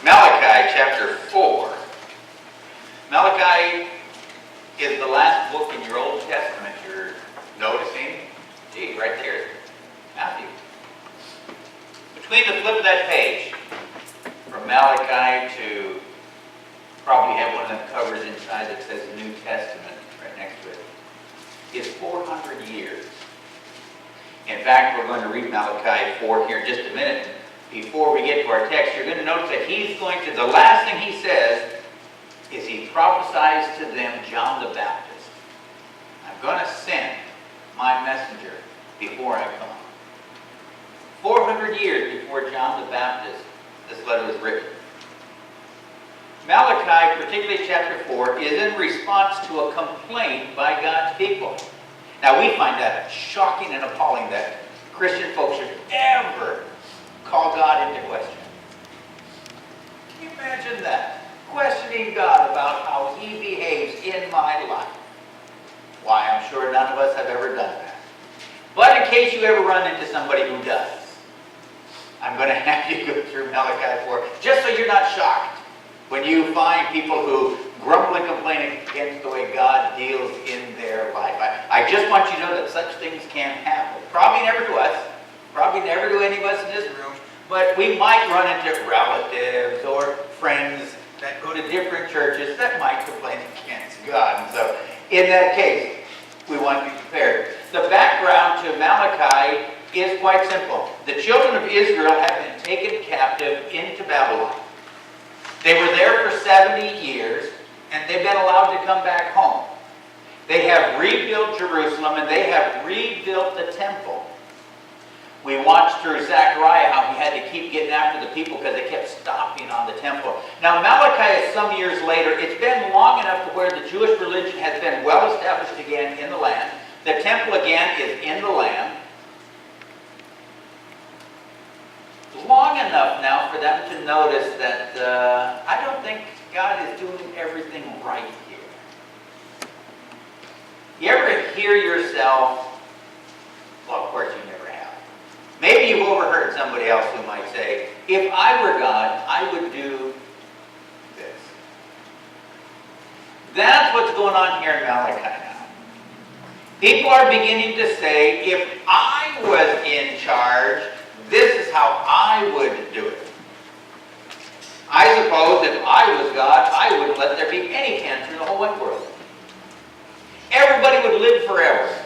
Malachi chapter 4. Malachi is the last book in your Old Testament you're noticing. Gee, right there, Matthew. Between the flip of that page, from Malachi to probably have one of them covers inside that says New Testament right next to it, is 400 years. In fact, we're going to read Malachi 4 here in just a minute. Before we get to our text, you're going to notice that the last thing he says is he prophesies to them John the Baptist. I'm going to send my messenger before I come. 400 years before John the Baptist, this letter was written. Malachi, particularly chapter 4, is in response to a complaint by God's people. Now we find that shocking and appalling that Christian folks should ever call God into question. Can you imagine that? Questioning God about how He behaves in my life. Why, I'm sure none of us have ever done that. But in case you ever run into somebody who does, I'm going to have you go through Malachi 4, just so you're not shocked when you find people who grumble and complain against the way God deals in their life. I just want you to know that such things can happen. Probably never to us. Probably never to any of us in this room. But we might run into relatives or friends that go to different churches that might complain against God. And so, in that case, we want to be prepared. The background to Malachi is quite simple. The children of Israel have been taken captive into Babylon. They were there for 70 years, and they've been allowed to come back home. They have rebuilt Jerusalem, and they have rebuilt the temple. We watched through Zechariah how he had to keep getting after the people because they kept stopping on the temple. Now Malachi is some years later. It's been long enough to where the Jewish religion has been well established again in the land. The temple again is in the land. Long enough now for them to notice that I don't think God is doing everything right here. You ever hear yourself, well, of course you never have. Maybe you've overheard somebody else who might say, if I were God, I would do this. That's what's going on here in Malachi now. People are beginning to say, if I was in charge, this is how I would do it. I suppose if I was God, I wouldn't let there be any cancer in the whole wide world. Everybody would live forever.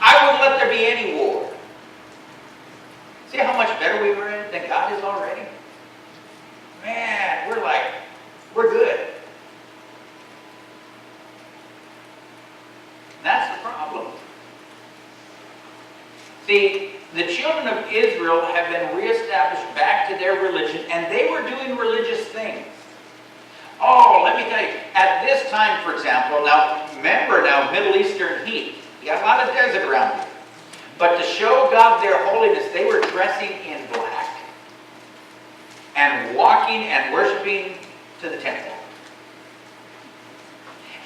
I wouldn't let there be any war. See how much better we were in than God is already? Man, we're good. That's the problem. See, the children of Israel have been reestablished back to their religion, and they were doing religious things. Oh, let me tell you, at this time, for example, now remember Middle Eastern heat. You got a lot of desert around here. But to show God their holiness, they were dressing in black and walking and worshiping to the temple.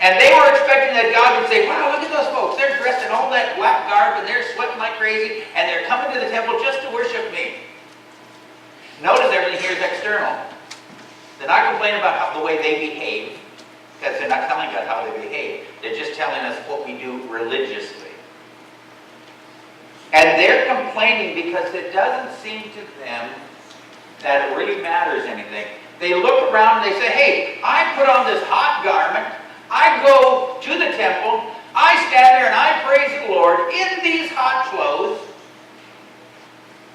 And they were expecting that God would say, wow, look at those folks. They're dressed in all that black garb and they're sweating like crazy and they're coming to the temple just to worship me. Notice everything here is external. They're not complaining about the way they behave, because they're not telling God how they behave. They're just telling us what we do religiously. And they're complaining because it doesn't seem to them that it really matters anything. They look around and they say, hey, I put on this hot garment. I go to the temple, I stand there and I praise the Lord in these hot clothes,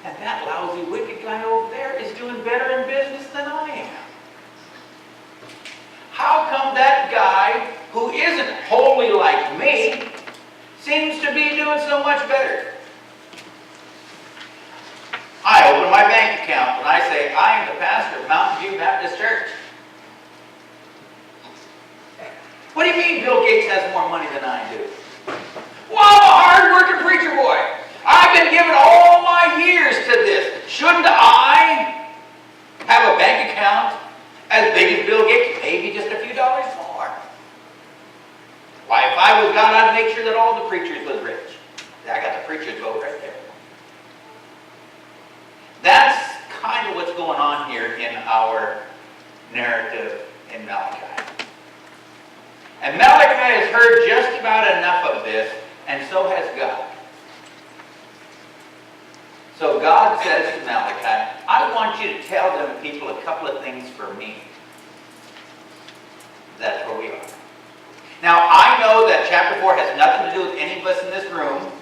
and that lousy wicked guy over there is doing better in business than I am. How come that guy who isn't holy like me seems to be doing so much better? I open my bank account and I say, I am the pastor of Mountain View Baptist Church. What do you mean Bill Gates has more money than I do? Well, I'm a hard-working preacher boy. I've been given all my years to this. Shouldn't I have a bank account as big as Bill Gates? Maybe just a few dollars more. Why, if I was God, I'd make sure that all the preachers was rich. I got the preacher's vote right there. our narrative in Malachi. And Malachi has heard just about enough of this, and so has God. So God says to Malachi, I want you to tell them people a couple of things for me. That's where we are. Now, I know that chapter 4 has nothing to do with any of us in this room,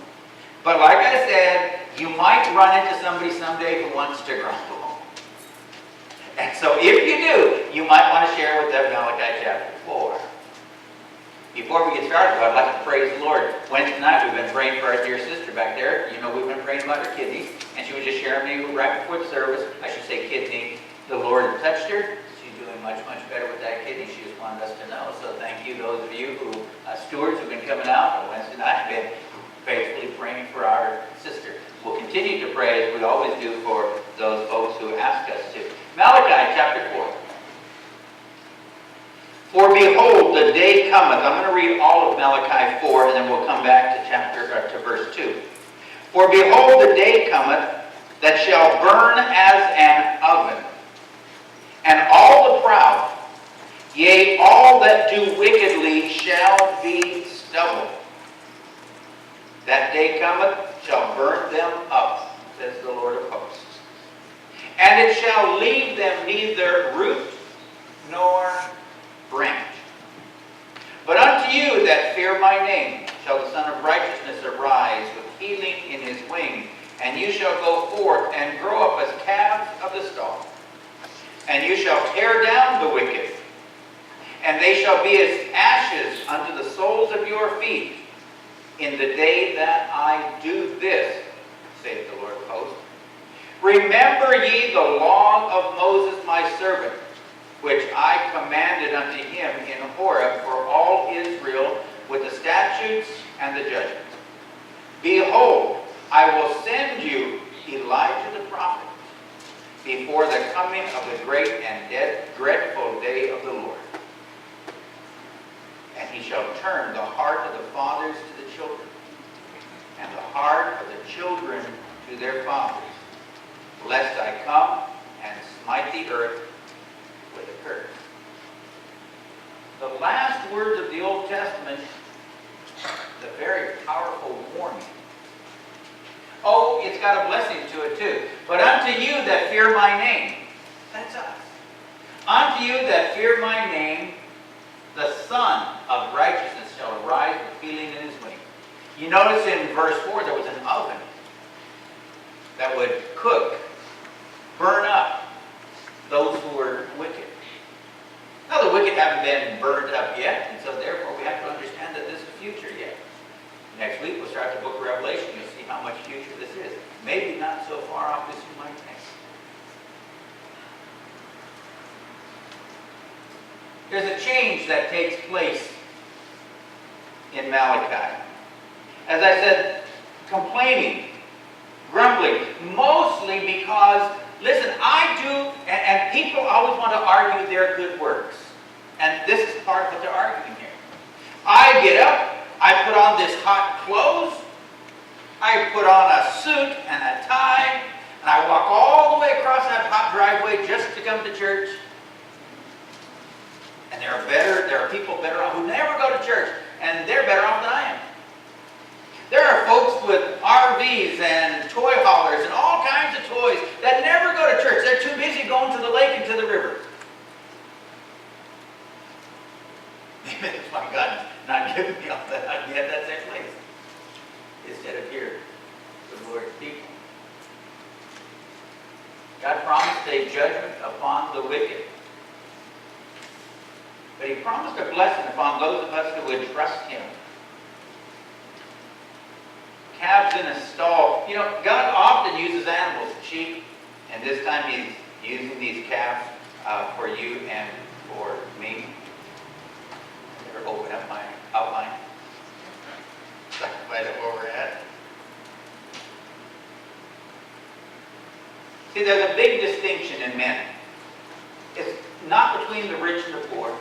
but like I said, you might run into somebody someday who wants to grumble. And so if you do, you might want to share with them Malachi chapter 4. Before we get started, I'd like to praise the Lord. Wednesday night, we've been praying for our dear sister back there. You know, we've been praying about her kidneys, and she was just sharing me right before the service. I should say kidney. The Lord touched her. She's doing much, much better with that kidney. She just wanted us to know. So thank you, those of you who, stewards who've been coming out on Wednesday night, been faithfully praying for our sister. We'll continue to pray, as we always do, for those folks who ask us to. Malachi chapter 4. For behold, the day cometh. I'm going to read all of Malachi 4, and then we'll come back to verse 2. For behold, the day cometh that shall burn as an oven, and all the proud, yea, all that do wickedly, shall be stubble. That day cometh, shall burn them up, says the Lord of hosts. And it shall leave them neither root nor branch. But unto you that fear my name shall the Son of Righteousness arise with healing in his wing, and you shall go forth and grow up as calves of the stall. And you shall tear down the wicked, and they shall be as ashes unto the soles of your feet in the day that I do this, saith the Lord of hosts. Remember ye the law of Moses my servant, which I commanded unto him in Horeb for all Israel, with the statutes and the judgments. Behold, I will send you Elijah the prophet before the coming of the great and dreadful day of the Lord. And he shall turn the heart of the fathers to the children, and the heart of the children to their fathers, lest I come and smite the earth with a curse. The last words of the Old Testament, the very powerful warning. Oh, it's got a blessing to it too. But unto you that fear my name, that's us. Unto you that fear my name, the Son of Righteousness shall arise with healing in his wing. You notice in verse 4 there was an oven that would cook, burn up those who were wicked. Now the wicked haven't been burned up yet, and so therefore we have to understand that this is future yet. Next week we'll start the book of Revelation. You'll see how much future this is. Maybe not so far off as you might think. There's a change that takes place in Malachi. As I said, complaining, grumbling, mostly because, listen, I do, and people always want to argue their good works. And this is part of what they're arguing here. I get up, I put on this hot clothes, I put on a suit and a tie, and I walk all the way across that hot driveway just to come to church. And there are people better off who never go to church, and they're better off than I am. There are folks with RVs and toy haulers and all kinds of toys that never go to church. They're too busy going to the lake and to the river. Maybe that's why God's not giving me all that. I'd be at that same place instead of here with the Lord's people. God promised a judgment upon the wicked. But he promised a blessing upon those of us who would trust him. Calves in a stall. You know, God often uses animals, sheep, and this time he's using these calves for you and for me. I better open up my outline. So I can find out where we're at. See, there's a big distinction in men. It's not between the rich and the poor.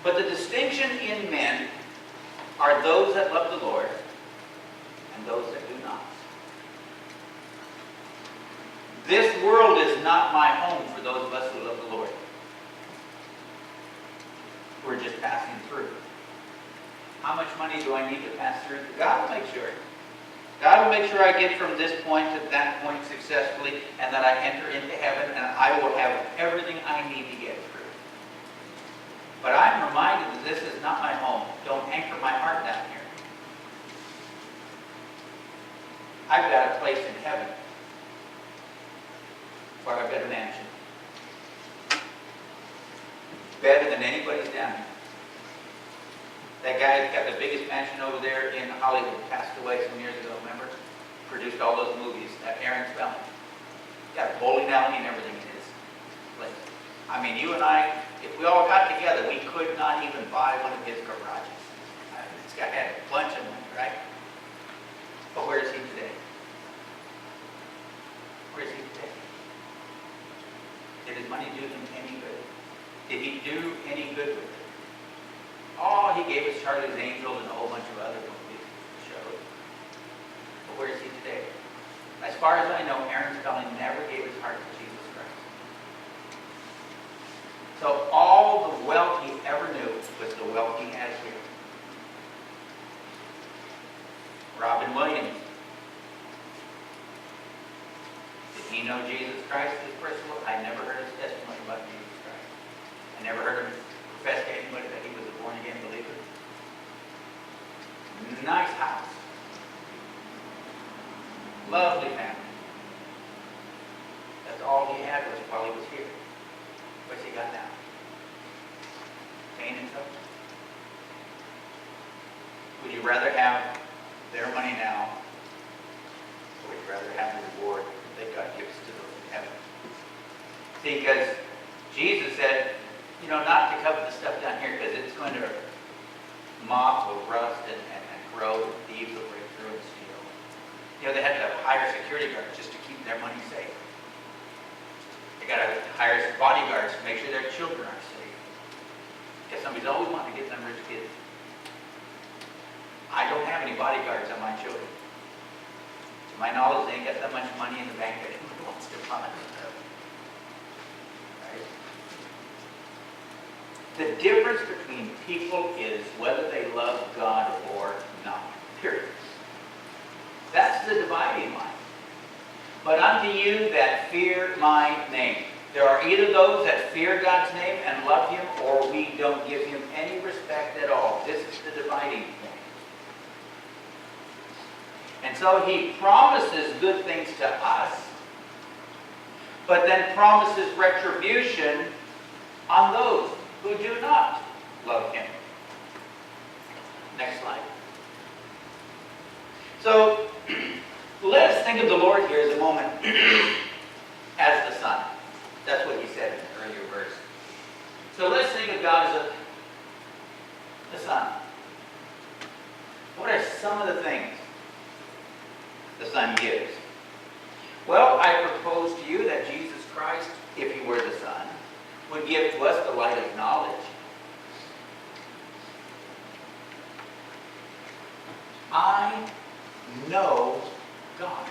But the distinction in men are those that love the Lord and those that do not. This world is not my home for those of us who love the Lord. We're just passing through. How much money do I need to pass through? God will make sure. God will make sure I get from this point to that point successfully, and that I enter into heaven, and I will have everything I need to get through. But I'm reminded that this is not my home. Don't anchor my heart down here. I've got a place in heaven where I've got a mansion. Better than anybody's down here. That guy that's got the biggest mansion over there in Hollywood passed away some years ago, remember? Produced all those movies, Aaron Spelling. Got a bowling alley and everything in his place. I mean, you and I, if we all got together, we could not even buy one of his garages. This guy had a bunch of money, right? But where is he today? Where is he today? Did his money do him any good? Did he do any good with it? Oh, he gave us Charlie's Angels and a whole bunch of other movies shows. But where is he today? As far as I know, Aaron Spelling never gave his heart to Jesus Christ. So all the wealth he ever knew was the wealth he has here. Robin Williams. Did he know Jesus Christ as personal? I never heard his testimony about Jesus Christ. I never heard him profess to anybody that he was a born-again believer. Nice house. Lovely family. That's all he had was while he was here. What's he got now? Pain and suffering? Would you rather have their money now, or would you rather have the reward that God gives to those in heaven? See, because Jesus said, you know, not to covet the stuff down here because it's going to moth will rust and corrode, and thieves will break through and steal. You know, they had to hire security guards just to keep their money safe. They got to hire some bodyguards to make sure their children are safe. Because somebody's always wanting to get them rich kids. I don't have any bodyguards on my children. To my knowledge, they ain't got that much money in the bank that anybody wants to fund. The difference between people is whether they love God or not. Period. That's the dividing line. But unto you that fear my name. There are either those that fear God's name and love Him, or we don't give Him any respect at all. This is the dividing point. And so He promises good things to us, but then promises retribution on those who do not love Him. Next slide. So, let us think of the Lord here as a moment as the Son. That's what He said in the earlier verse. So let's think of God as the Son. What are some of the things the Son gives? Well, I propose to you that Jesus Christ, if He were the Son, would give to us the light of knowledge. I know God.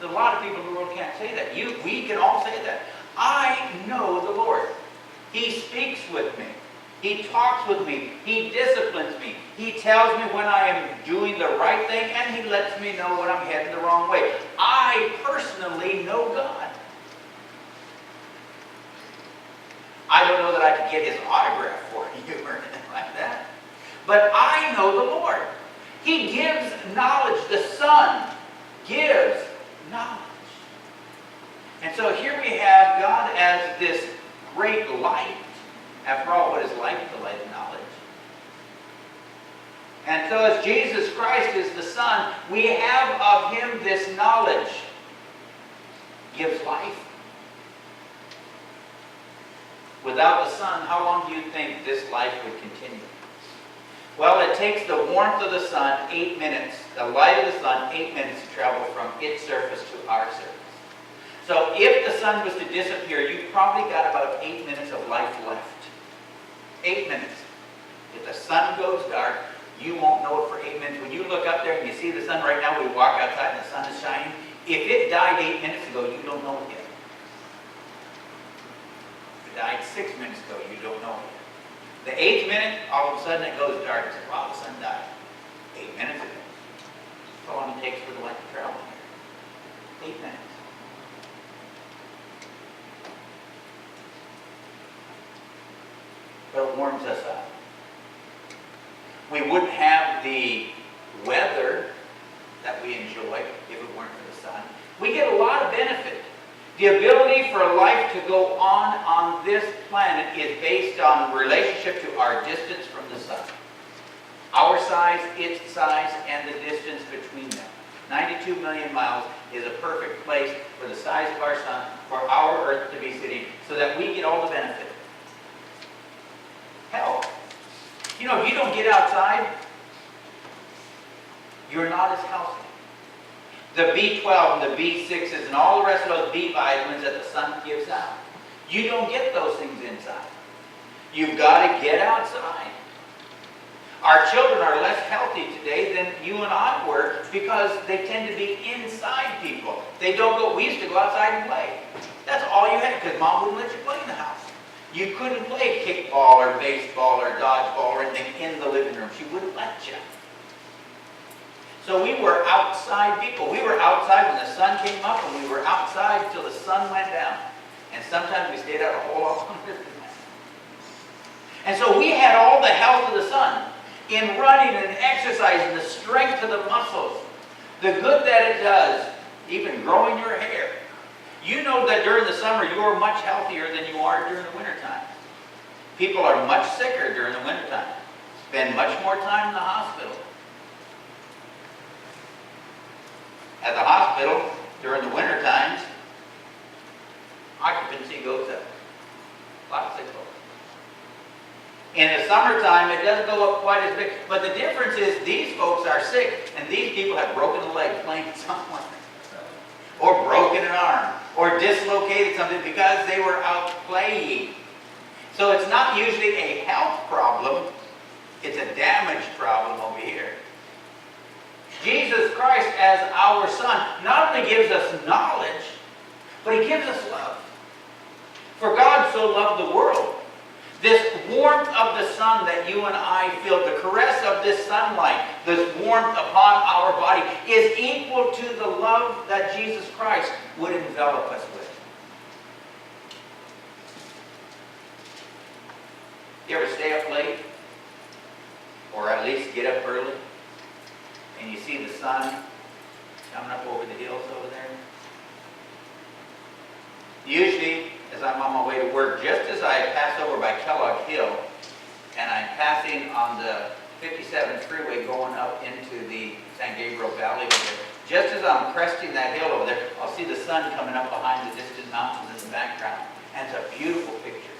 A lot of people in the world can't say that. We can all say that. I know the Lord. He speaks with me. He talks with me. He disciplines me. He tells me when I am doing the right thing, and He lets me know when I'm heading the wrong way. I personally know God. I don't know that I could get His autograph for you or anything like that. But I know the Lord. He gives knowledge. The Son gives knowledge. And so here we have God as this great light. After all, what is light? The light of knowledge. And so as Jesus Christ is the Son, we have of Him this knowledge. Gives life. Without the Son, how long do you think this life would continue? Well, it takes the warmth of the sun 8 minutes, the light of the sun 8 minutes to travel from its surface to our surface. So if the sun was to disappear, you've probably got about 8 minutes of life left. 8 minutes. If the sun goes dark, you won't know it for 8 minutes. When you look up there and you see the sun right now, we walk outside and the sun is shining. If it died 8 minutes ago, you don't know it yet. If it died 6 minutes ago, you don't know it yet. The 8th minute, all of a sudden it goes dark. And say, wow, the sun died 8 minutes ago. That's how long it takes for the light to travel here. 8 minutes. But it warms us up. We wouldn't have the weather that we enjoy if it weren't for the sun. We get a lot of benefit. The ability for life to go on this planet is based on relationship to our distance from the sun. Our size, its size, and the distance between them. 92 million miles is a perfect place for the size of our sun, for our Earth to be sitting, so that we get all the benefit. Hell, you know, if you don't get outside, you're not as healthy. The B12 and the B6s and all the rest of those B vitamins that the sun gives out, you don't get those things inside. You've got to get outside. Our children are less healthy today than you and I were because they tend to be inside people. They don't go, we used to go outside and play. That's all you had because mom wouldn't let you play in the house. You couldn't play kickball or baseball or dodgeball or anything in the living room. She wouldn't let you. So we were outside people. We were outside when the sun came up, and we were outside till the sun went down. And sometimes we stayed out a whole lot longer than that. And so we had all the health of the sun in running and exercising, the strength of the muscles, the good that it does, even growing your hair. You know that during the summer you are much healthier than you are during the wintertime. People are much sicker during the wintertime. Spend much more time in the hospital. At the hospital, during the winter times, occupancy goes up. Lots of sick folks. In the summertime, it doesn't go up quite as big. But the difference is these folks are sick, and these people have broken a leg playing somewhere. Or broken an arm. Or dislocated something because they were out playing. So it's not usually a health problem. It's a damage problem over here. Jesus Christ as our Son not only gives us knowledge, but He gives us love. For God so loved the world. This warmth of the sun that you and I feel, the caress of this sunlight, this warmth upon our body, is equal to the love that Jesus Christ would envelop us with. You ever stay up late? Or at least get up early? And you see the sun coming up over the hills over there? Usually, as I'm on my way to work, just as I pass over by Kellogg Hill, and I'm passing on the 57 freeway going up into the San Gabriel Valley over there, just as I'm cresting that hill over there, I'll see the sun coming up behind the distant mountains in the background. And it's a beautiful picture.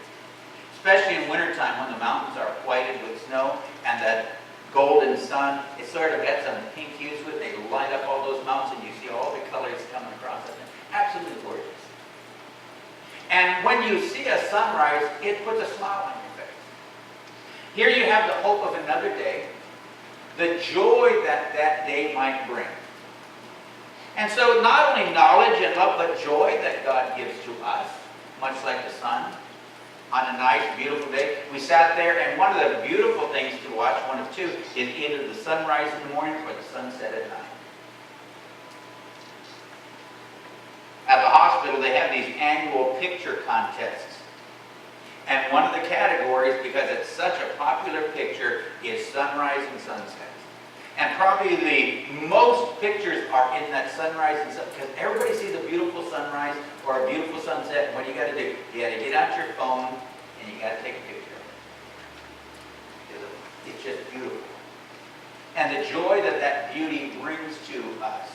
Especially in wintertime when the mountains are whited with snow and that golden sun, it sort of got some pink hues with it. They light up all those mountains and you see all the colors coming across it. Absolutely gorgeous. And when you see a sunrise, it puts a smile on your face. Here you have the hope of another day, the joy that that day might bring. And so not only knowledge and love, but joy that God gives to us, much like the sun. On a nice, beautiful day, we sat there, and one of the beautiful things to watch, one of two, is either the sunrise in the morning or the sunset at night. At the hospital, they have these annual picture contests. And one of the categories, because it's such a popular picture, is sunrise and sunset. And probably the most pictures are in that sunrise and sunset, because everybody sees a beautiful sunrise or a beautiful sunset. And what do you got to do? You got to get out your phone and you got to take a picture of it. It's just beautiful. And the joy that that beauty brings to us.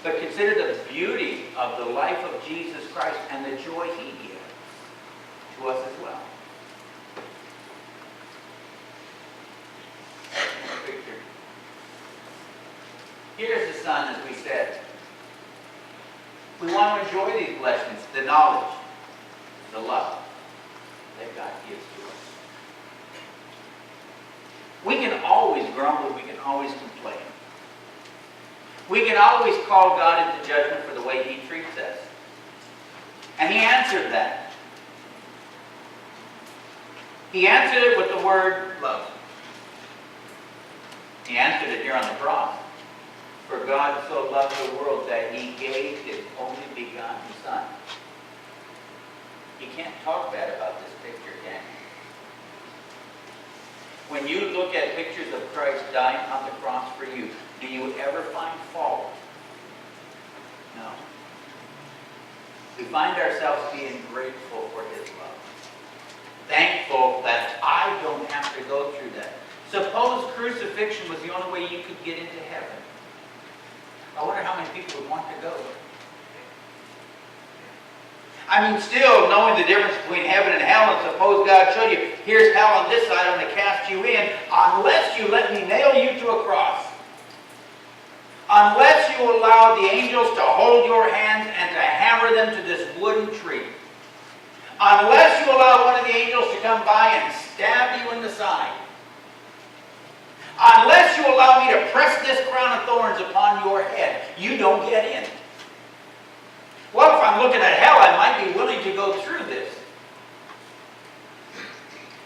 But consider the beauty of the life of Jesus Christ and the joy He gives to us as well. Picture. Here's the sun, as we said. We want to enjoy these blessings, the knowledge, the love that God gives to us. We can always grumble, we can always complain. We can always call God into judgment for the way He treats answered that? He answered it with the word love. He answered it here on the cross. For God so loved the world that he gave his only begotten Son. You can't talk bad about this picture, can you? When you look at pictures of Christ dying on the cross for you, do you ever find fault? No. We find ourselves being grateful for his love. Thankful that I don't have to go through that. Suppose crucifixion was the only way you could get into heaven. I wonder how many people would want to go. I mean, still knowing the difference between heaven and hell, and suppose God showed you, here's hell on this side, I'm going to cast you in, unless you let me nail you to a cross. Unless you allow the angels to hold your hands and to hammer them to this wooden tree. Unless you allow one of the angels to come by and stab you in the side. Unless you allow me to press this crown of thorns upon your head, you don't get in. Well, if I'm looking at hell, I might be willing to go through this.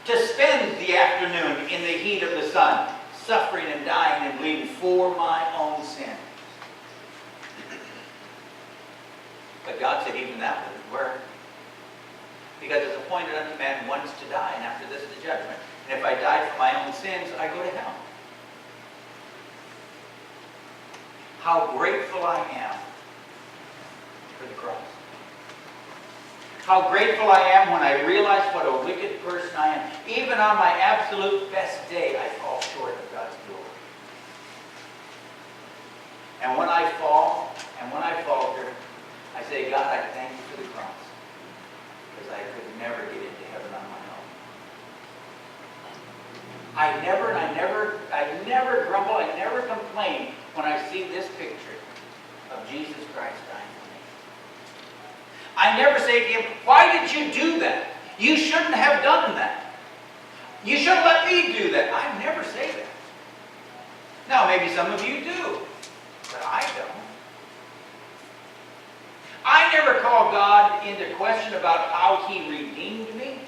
To spend the afternoon in the heat of the sun, suffering and dying and bleeding for my own sin. But God said even that wouldn't work. Because it's appointed unto man once to die, and after this the judgment. And if I die for my own sins, I go to hell. How grateful I am for the cross. How grateful I am when I realize what a wicked person I am. Even on my absolute best day, I fall short of God's glory. And when I fall, and when I falter, I say, God, I thank you for the cross. Because I could never get into heaven on my own. I never grumble, I never complain when I see this picture of Jesus Christ dying for me. I never say to him, why did you do that? You shouldn't have done that. You should have let me do that. I never say that. Now, maybe some of you do, but I don't. I never call God into question about how he redeemed me.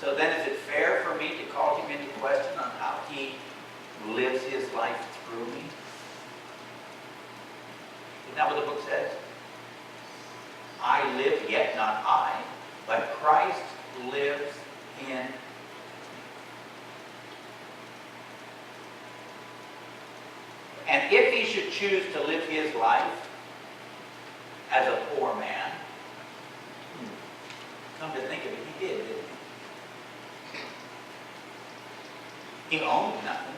So then is it fair for me to call him into question on how he lives his life through me? Isn't that what the book says? I live, yet not I, but Christ lives in me. And if he should choose to live his life as a poor man, come to think of it, he did, didn't he? He owned nothing.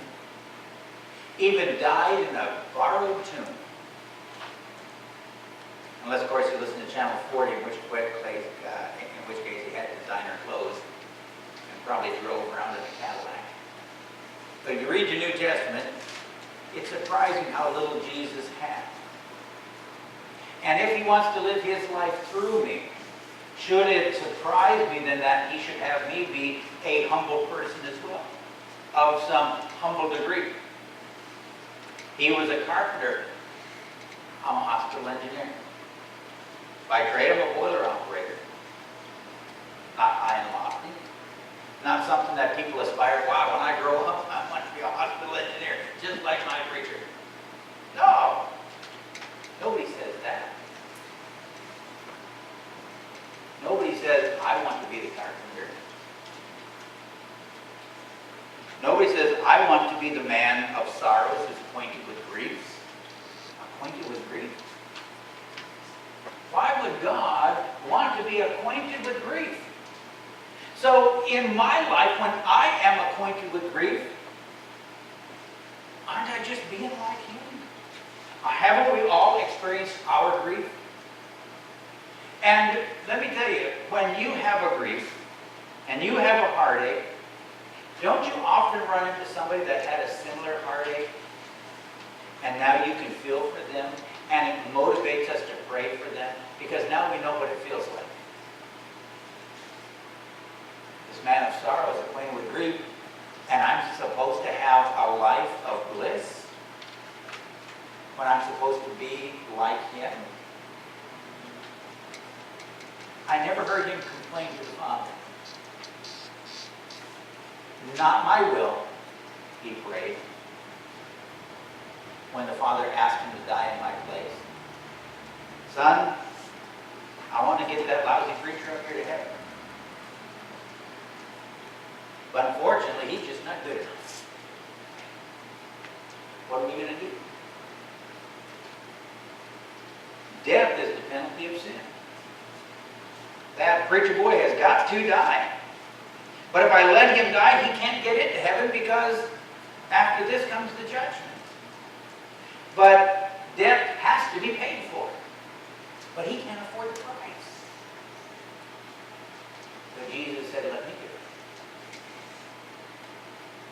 Even died in a borrowed tomb. Unless, of course, you listen to Channel 40, in which case he had designer clothes and probably drove around in a Cadillac. But if you read your New Testament, it's surprising how little Jesus had. And if he wants to live his life through me, should it surprise me then that he should have me be a humble person as well, of some humble degree? He was a carpenter. I'm a hospital engineer. By trade, I'm a boiler operator. Not high and lofty. Not something that people aspire, wow, when I grow up, I want to be a hospital engineer, just like my preacher. No. Nobody says that. Nobody says, I want to be the carpenter. Nobody says, I want to be the man of sorrows who's acquainted with griefs. Acquainted with grief. Why would God want to be acquainted with grief? So in my life, when I am acquainted with grief, aren't I just being like him? Haven't we all experienced our grief? And let me tell you, when you have a grief and you have a heartache, don't you often run into somebody that had a similar heartache? And now you can feel for them, and it motivates us to pray for them, because now we know what it feels like. This man of sorrow is acquainted with grief, and I'm supposed to have a life of bliss when I'm supposed to be like him. I never heard him complain to the Father. Not my will, he prayed, when the Father asked him to die in my place. Son, I want to get that lousy preacher up here to heaven. But unfortunately, he's just not good enough. What are we going to do? Death is the penalty of sin. That preacher boy has got to die. But if I let him die, he can't get into heaven because after this comes the judgment. But death has to be paid for. But he can't afford the price. So Jesus said, let me do it.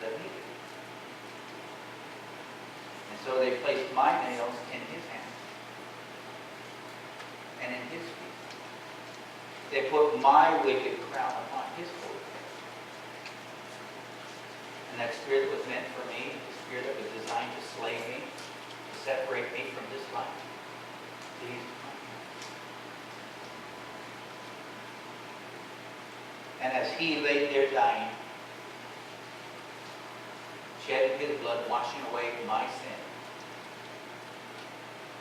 Let me do it. And so they placed my nails in his hands and in his feet. They put my wicked crown upon his holy head. And that spear that was meant for me, the spear that was designed to slay me, to separate me from this life, these and as he lay there dying, shedding his blood, washing away my sin,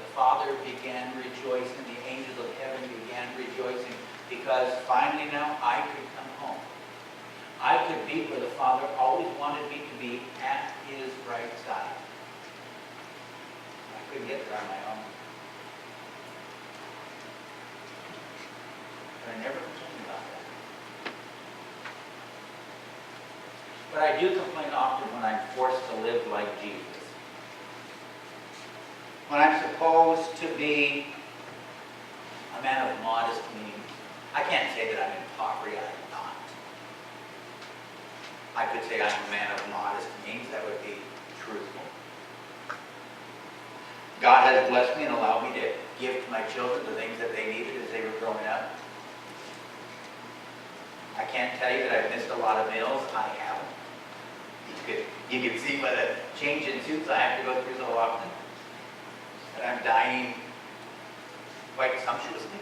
the Father began rejoicing, the angels of heaven began rejoicing, because finally now I could come home. I could be where the Father always wanted me to be, at his right side. I couldn't get there on my own. But I never complained about that. But I do complain often when I'm forced to live like Jesus. When I'm supposed to be a man of modest means. I can't say that I'm in poverty, I'm not. I could say I'm a man of modest means, that would be truthful. God has blessed me and allowed me to give to my children the things that they needed as they were growing up. I can't tell you that I've missed a lot of meals. I haven't. You can see by the change in suits I have to go through so often that I'm dining quite sumptuously.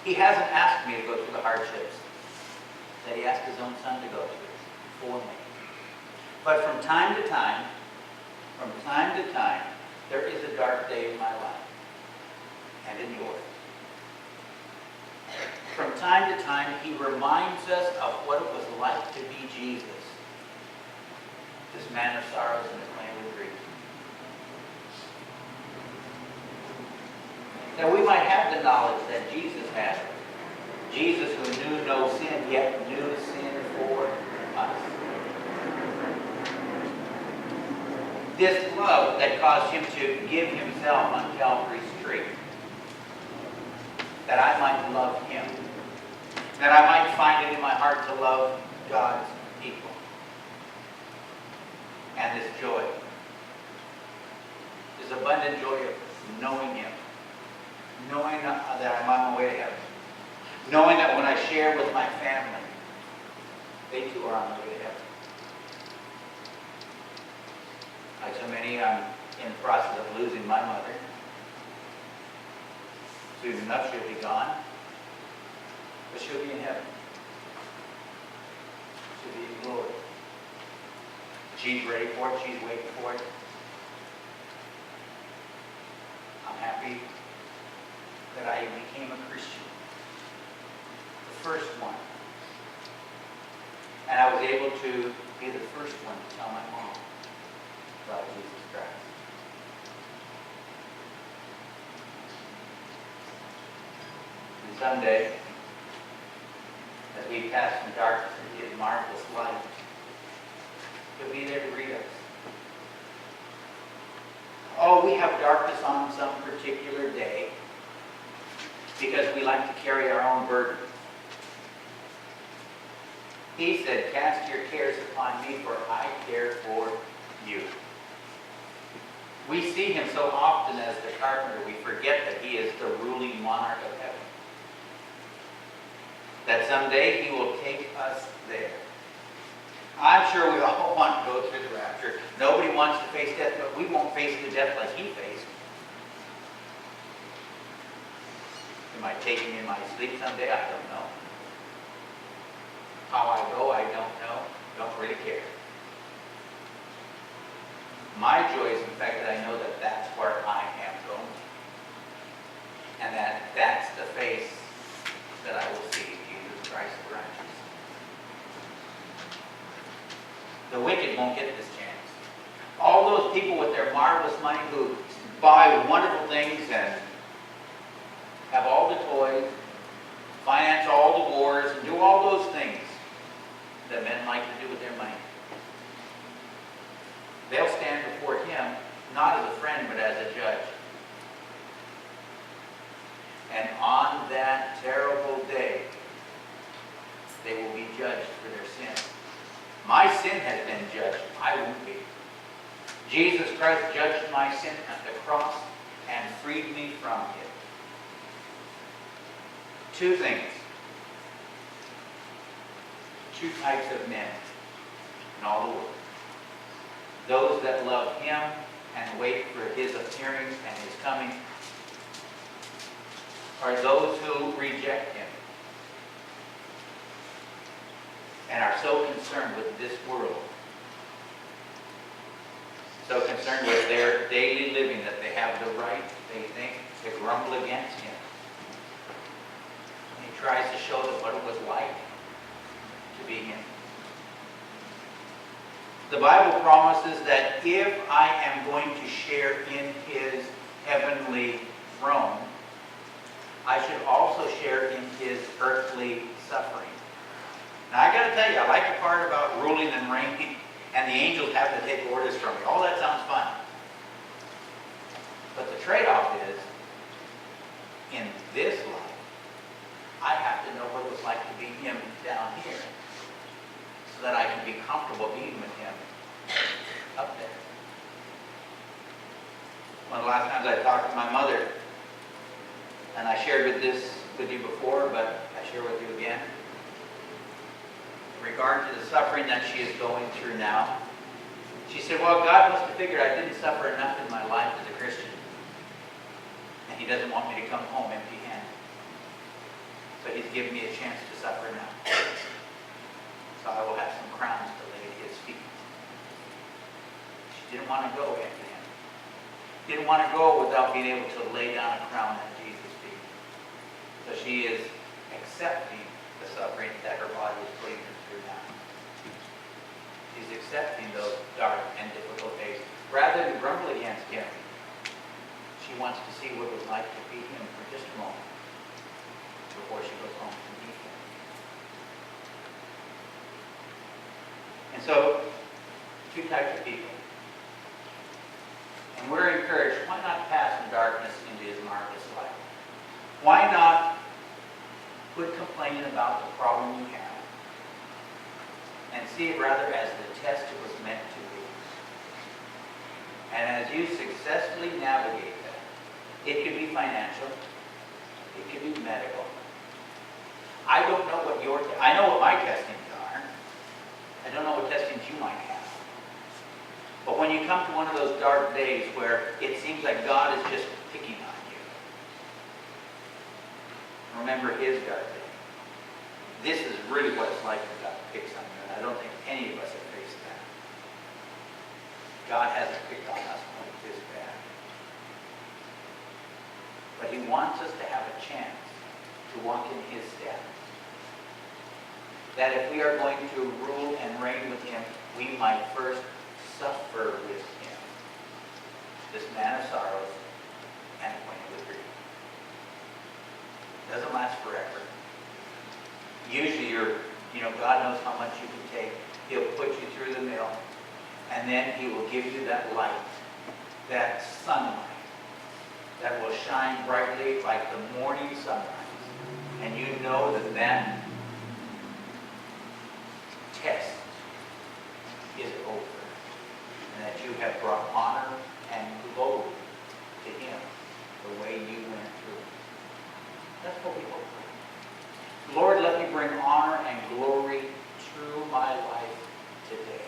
He hasn't asked me to go through the hardships that he asked his own son to go through for me. But from time to time, there is a dark day in my life and in yours. From time to time, he reminds us of what it was like to be Jesus, this man of sorrows and this man of grief. That we might have the knowledge that Jesus had. Jesus who knew no sin, yet knew sin for us. This love that caused him to give himself on Calvary's tree. That I might love him. That I might find it in my heart to love God's people. And this joy. This abundant joy of knowing him. Knowing that I'm on my way to heaven. Knowing that when I share with my family, they too are on the way to heaven. Like so many, I'm in the process of losing my mother. Soon enough, she'll be gone. But she'll be in heaven. She'll be in glory. She's ready for it. She's waiting for it. I'm happy that I became a Christian. The first one. And I was able to be the first one to tell my mom about Jesus Christ. And someday, as we pass from darkness into his marvelous light, he'll be there to greet us. Oh, we have darkness on some particular day because we like to carry our own burden. He said, cast your cares upon me, for I care for you. We see him so often as the carpenter, we forget that he is the ruling monarch of heaven. That someday he will take us there. I'm sure we all want to go through the rapture. Nobody wants to face death, but we won't face the death like he faced. Am I taking in my sleep someday? I don't know. How I go, I don't know. Don't really care. My joy is the fact that I know that that's where I am going. And that's the face that I will see, Jesus Christ the righteous. The wicked won't get this chance. All those people with their marvelous money who buy wonderful things and have all the toys, finance all the wars, and do all those things that men like to do with their money. They'll stand before him, not as a friend, but as a judge. And on that terrible day, they will be judged for their sin. My sin has been judged. I won't be. Jesus Christ judged my sin at the cross and freed me from it. Two things. Two types of men in all the world. Those that love him and wait for his appearing and his coming, are those who reject him and are so concerned with this world, so concerned with their daily living that they have the right, they think, to grumble against him. And he tries to show them what it was like to be him. The Bible promises that if I am going to share in his heavenly throne, I should also share in his earthly suffering. Now I got to tell you, I like the part about ruling and reigning, and the angels have to take orders from me. All that sounds fun. But the trade-off is, in this life, I have to know what it was like to be him down here, so that I can be comfortable being with him up there. One of the last times I talked to my mother, and I shared this with you before, but I share with you again. In regard to the suffering that she is going through now, she said, well, God must have figured I didn't suffer enough in my life as a Christian, and he doesn't want me to come home empty-handed. So he's given me a chance to suffer now. So I will have some crowns to lay at his feet. She didn't want to go empty-handed. Didn't want to go without being able to lay down a crown at Jesus' feet. So she is accepting the suffering that her body is putting her through now. She's accepting those dark and difficult days. Rather than grumble against him, she wants to see what it was like to be him for just a moment before she goes home to meet him. And so, two types of people. And we're encouraged, why not pass from darkness into his marvelous light? Why not quit complaining about the problem you have and see it rather as the test it was meant to be? And as you successfully navigate that, it could be financial, it could be medical. I don't know what I know what my testings are. I don't know what testings you might have. But when you come to one of those dark days where it seems like God is just picking on you, remember his dark day. This is really what it's like when God picks on you, and I don't think any of us have faced that. God hasn't picked on us when it's this bad. But he wants us to have a chance to walk in his steps. That if we are going to rule and reign with him, we might first suffer with him. This man of sorrows and acquainted with grief. Doesn't last forever. Usually God knows how much you can take. He'll put you through the mill, and then he will give you that light, that sunlight, that will shine brightly like the morning sunrise. And you know that test is over, and that you have brought honor and glory to him the way you went through. That's what we hope for. Lord, let me bring honor and glory through my life today.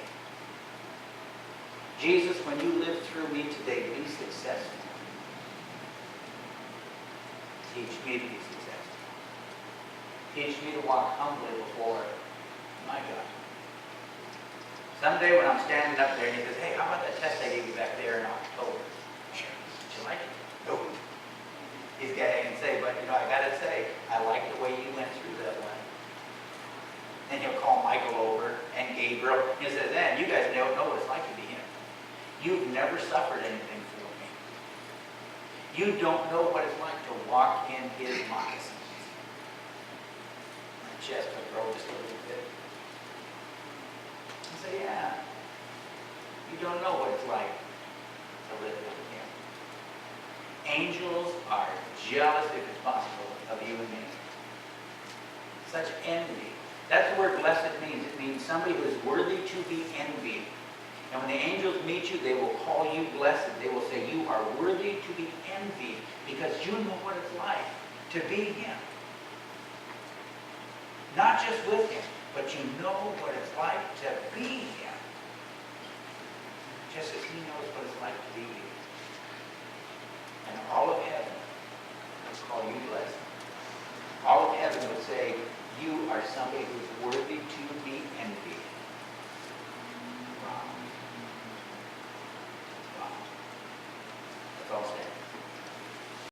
Jesus, when you live through me today, be successful. Teach me to be successful. Teach me to walk humbly before my God. Someday when I'm standing up there and he says, hey, how about that test I gave you back there in October? Sure. Did you like it? Nope. He's got to say, but I got to say, I like the way you went through that one. And he'll call Michael over and Gabriel. He says, man, you guys don't know what it's like to be him. You've never suffered anything for me. You don't know what it's like to walk in his moccasins. My chest will grow just a little bit. And say, yeah, you don't know what it's like to live with him. Angels are jealous, if it's possible, of you and me. Such envy. That's the word blessed means. It means somebody who is worthy to be envied. And when the angels meet you, they will call you blessed. They will say, you are worthy to be envied because you know what it's like to be him. Not just with him, but you know what it's like to be him. Just as he knows what it's like to be you. And all of heaven would call you blessed. All of heaven would say,